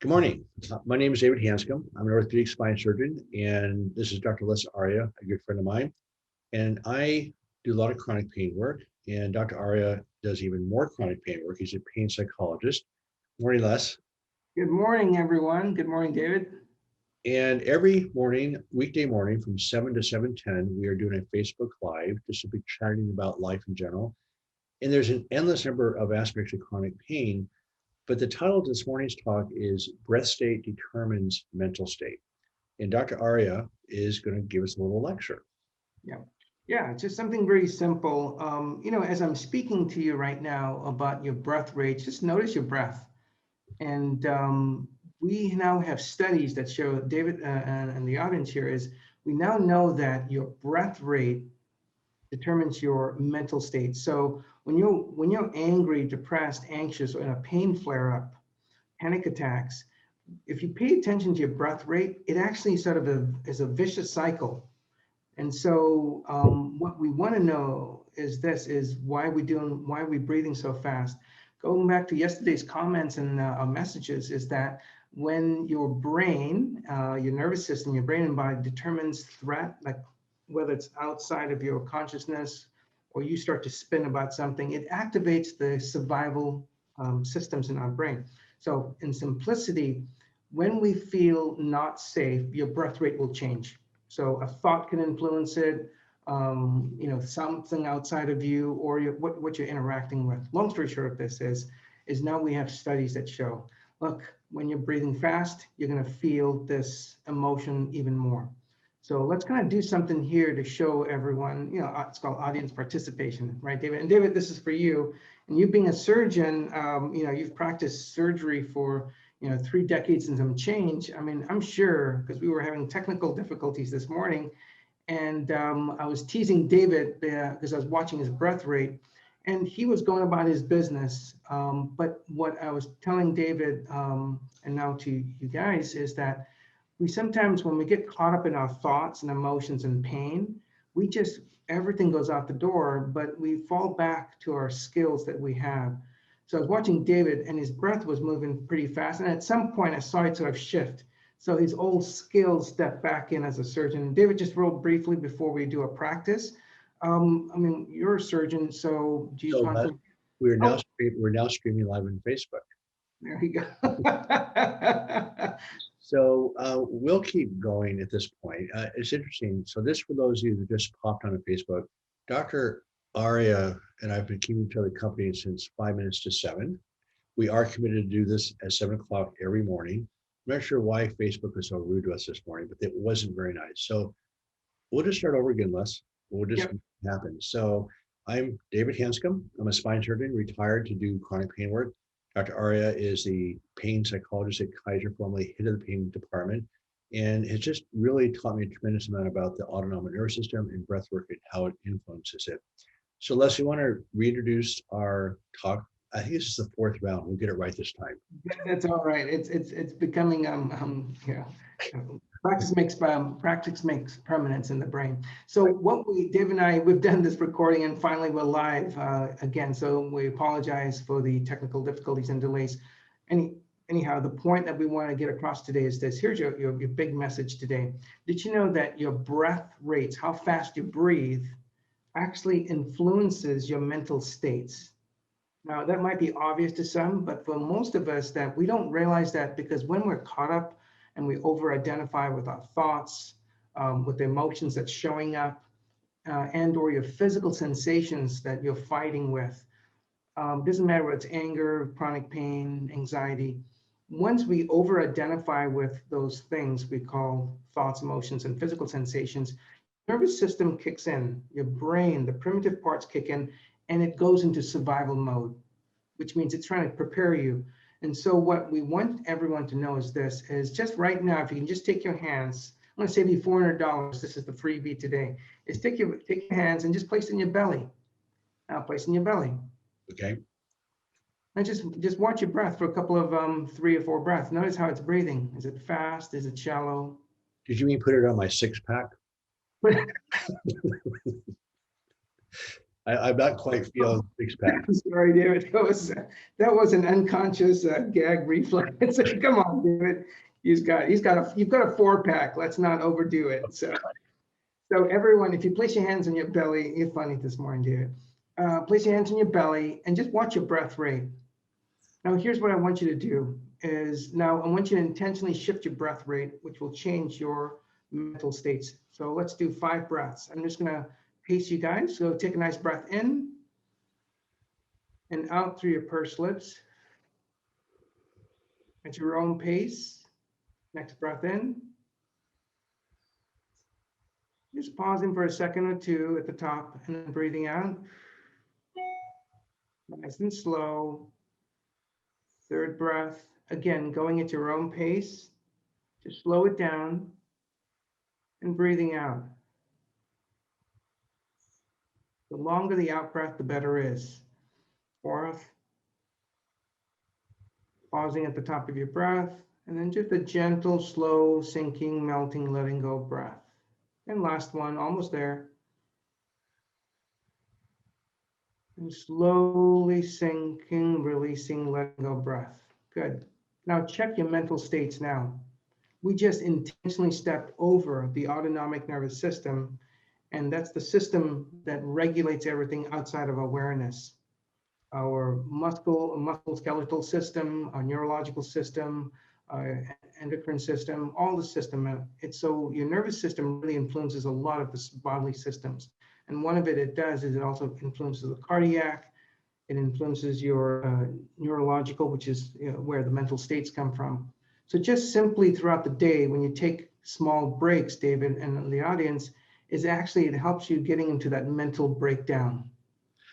Good morning. My name is David Hanscom. I'm an orthopedic spine surgeon, and this is Dr. Aria, a good friend of mine. And I do a lot of chronic pain work, and Dr. Aria does even more chronic pain work. He's a pain psychologist. Morning, Les. Good morning, everyone. Good morning, David. And every morning, weekday morning from 7 to 7:10, we are doing a Facebook Live, just simply chatting about life in general. And there's an endless number of aspects of chronic pain, but the title of this morning's talk is Breath State Determines Mental State. And Dr. Aria is going to give us a little lecture. Yeah, just something very simple. As I'm speaking to you right now about your breath rate, just notice your breath. And we now have studies that show, David and the audience here is, we now know that your breath rate determines your mental state. So when you're angry, depressed, anxious, or in a pain flare-up, panic attacks, if you pay attention to your breath rate, it actually sort of is a vicious cycle. And so what we want to know is why are we breathing so fast? Going back to yesterday's comments and messages is that when your brain, your nervous system, your brain and body determines threat, like whether it's outside of your consciousness or you start to spin about something, it activates the survival systems in our brain. So in simplicity, when we feel not safe, your breath rate will change. So a thought can influence it, something outside of you or what you're interacting with. Long story short of this is now we have studies that show, look, when you're breathing fast, you're going to feel this emotion even more. So let's kind of do something here to show everyone, it's called audience participation, right, David? And David, this is for you. And you being a surgeon, you've practiced surgery for 3 decades and some change. I mean, I'm sure, because we were having technical difficulties this morning, and I was teasing David because I was watching his breath rate, and he was going about his business. But what I was telling David, and now to you guys, is that we sometimes, when we get caught up in our thoughts and emotions and pain, everything goes out the door, but we fall back to our skills that we have. So I was watching David and his breath was moving pretty fast. And at some point I saw it sort of shift. So his old skills stepped back in as a surgeon. David, just real briefly before we do a practice. You're a surgeon, so do you want to? We're now streaming live on Facebook. There you go. So we'll keep going at this point. It's interesting. So this, for those of you that just popped on Facebook, Dr. Aria and I've been keeping each other company since 5 minutes to 7. We are committed to do this at 7 o'clock every morning. I'm not sure why Facebook was so rude to us this morning, but it wasn't very nice. So we'll just start over again, Les. We'll just happen. So I'm David Hanscom. I'm a spine surgeon, retired to do chronic pain work. Dr. Aria is the pain psychologist at Kaiser, formerly head of the pain department, and has just really taught me a tremendous amount about the autonomic nervous system and breath work and how it influences it. So Les, you want to reintroduce our talk? I think this is the 4th round. We'll get it right this time. That's all right. It's becoming practice makes permanence in the brain. So Dave and I, we've done this recording and finally we're live again. So we apologize for the technical difficulties and delays. Anyhow, the point that we want to get across today is this. Here's your big message today. Did you know that your breath rates, how fast you breathe, actually influences your mental states? Now, that might be obvious to some, but for most of us, that we don't realize that, because when we're caught up and we over-identify with our thoughts, with the emotions that's showing up, and or your physical sensations that you're fighting with, doesn't matter whether it's anger, chronic pain, anxiety. Once we over-identify with those things we call thoughts, emotions, and physical sensations, nervous system kicks in, your brain, the primitive parts kick in, and it goes into survival mode, which means it's trying to prepare you. And so what we want everyone to know is this, is just right now, if you can just take your hands, I'm gonna save you $400, this is the freebie today, is take your hands and just place it in your belly. Now place it in your belly. Okay. And just watch your breath for a couple of 3 or 4 breaths. Notice how it's breathing. Is it fast? Is it shallow? Did you mean put it on my 6-pack? I'm not quite feeling six pack. I'm sorry, David. That was an unconscious gag reflex. Come on, David. You've got a 4-pack. Let's not overdo it. So everyone, if you place your hands on your belly, you're funny this morning, David. Place your hands on your belly and just watch your breath rate. Now, here's what I want you to do is now I want you to intentionally shift your breath rate, which will change your mental states. So let's do 5 breaths. I'm just going to pace you guys. So take a nice breath in and out through your pursed lips at your own pace. Next breath in. Just pausing for a second or two at the top and then breathing out. Nice and slow. 3rd breath. Again, going at your own pace. Just slow it down and breathing out. The longer the out breath, the better it is. 4th. Pausing at the top of your breath. And then just a gentle, slow, sinking, melting, letting go breath. And last one, almost there. And slowly sinking, releasing, letting go breath. Good. Now check your mental states now. We just intentionally stepped over the autonomic nervous system, and that's the system that regulates everything outside of awareness. Our musculoskeletal system, our neurological system, our endocrine system, all the system. So your nervous system really influences a lot of the bodily systems. And one of it does is it also influences the cardiac. It influences your neurological, which is where the mental states come from. So just simply throughout the day, when you take small breaks, David, and the audience, is actually, it helps you getting into that mental breakdown.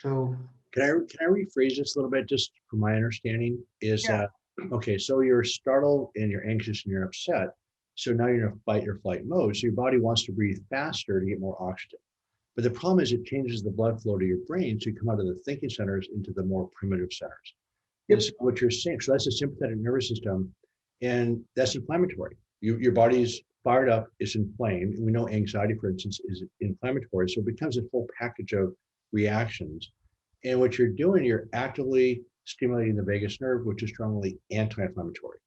So Can I rephrase this a little bit, just from my understanding? Is yeah. Okay? So you're startled and you're anxious and you're upset. So now you're in a fight or flight mode. So your body wants to breathe faster to get more oxygen. But the problem is it changes the blood flow to your brain, so you come out of the thinking centers into the more primitive centers. Yep. And so what you're saying, so that's the sympathetic nervous system, and that's inflammatory. Your body's fired up, it's inflamed. And we know anxiety, for instance, is inflammatory. So it becomes a whole package of reactions. And what you're doing, you're actively stimulating the vagus nerve, which is strongly anti-inflammatory.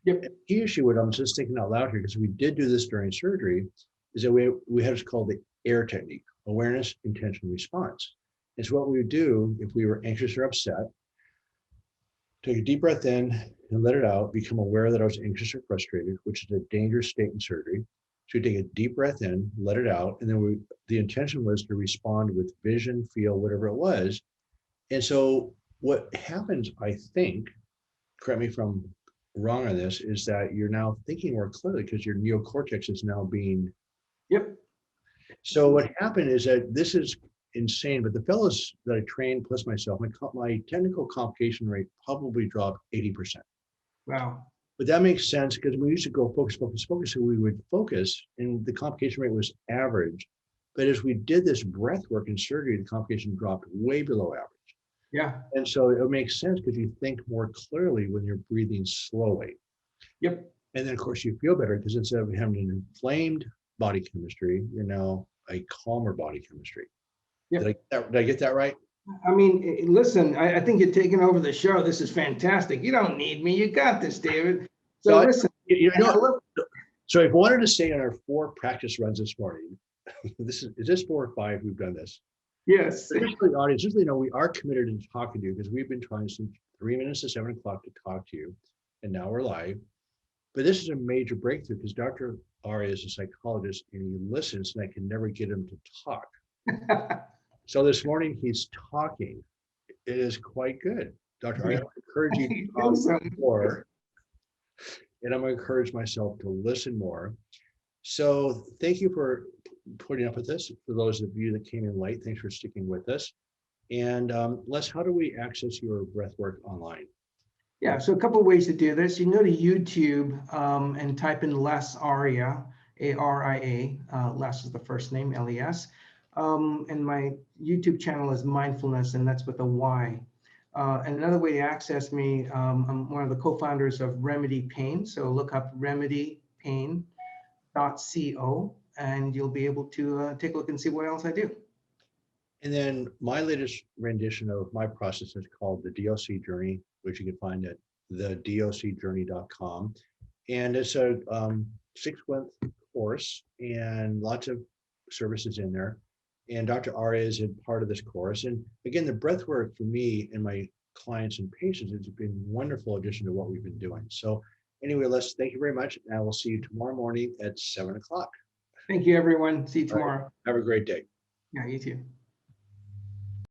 Yep. The key issue, what I'm just thinking out loud here, because we did do this during surgery, is that we had what's called the AIR technique, awareness, intention, response. It's what we would do if we were anxious or upset. Take a deep breath in and let it out, become aware that I was anxious or frustrated, which is a dangerous state in surgery. So we take a deep breath in, let it out, and then the intention was to respond with vision, feel, whatever it was. And so what happens, I think, correct me if I'm wrong on this, is that you're now thinking more clearly because your neocortex is now being. Yep. So what happened is that this is insane, but the fellows that I trained plus myself, my technical complication rate probably dropped 80%. Wow. But that makes sense because we used to go focus, focus, focus. So we would focus and the complication rate was average. But as we did this breath work in surgery, the complication dropped way below average. Yeah. And so it makes sense because you think more clearly when you're breathing slowly. Yep. And then of course you feel better because instead of having an inflamed body chemistry, you're now a calmer body chemistry. Yep. Did I get that right? I mean, listen, I think you're taking over the show. This is fantastic. You don't need me. You got this, David. So No, listen. So I've wanted to say on our 4 practice runs this morning, is this 4 or 5 we've done this? Yes. But just for the audience, just so you know, we are committed to talking to you because we've been trying since 3 minutes to 7 o'clock to talk to you, and now we're live. But this is a major breakthrough because Dr. Aria is a psychologist and he listens, and I can never get him to talk. So this morning he's talking. It is quite good. Dr. Aria, I encourage you to talk more, and I'm going to encourage myself to listen more. So thank you for putting up with this. For those of you that came in late, thanks for sticking with us. And Les, how do we access your breathwork online? Yeah, so a couple of ways to do this. You can go to YouTube and type in Les Aria, A-R-I-A. Les is the first name, L-E-S. And my YouTube channel is Mindfulness, and that's with a Y. And another way to access me, I'm one of the co-founders of Remedy Pain. So look up remedypain.co, and you'll be able to take a look and see what else I do. And then my latest rendition of my process is called the DOC Journey, which you can find at thedocjourney.com. And it's a 6-month course and lots of services in there. And Dr. Aria is a part of this course. And again, the breath work for me and my clients and patients has been a wonderful addition to what we've been doing. So anyway, Les, thank you very much. And I will see you tomorrow morning at 7 o'clock. Thank you, everyone. See you All right. tomorrow. Have a great day. Yeah, you too.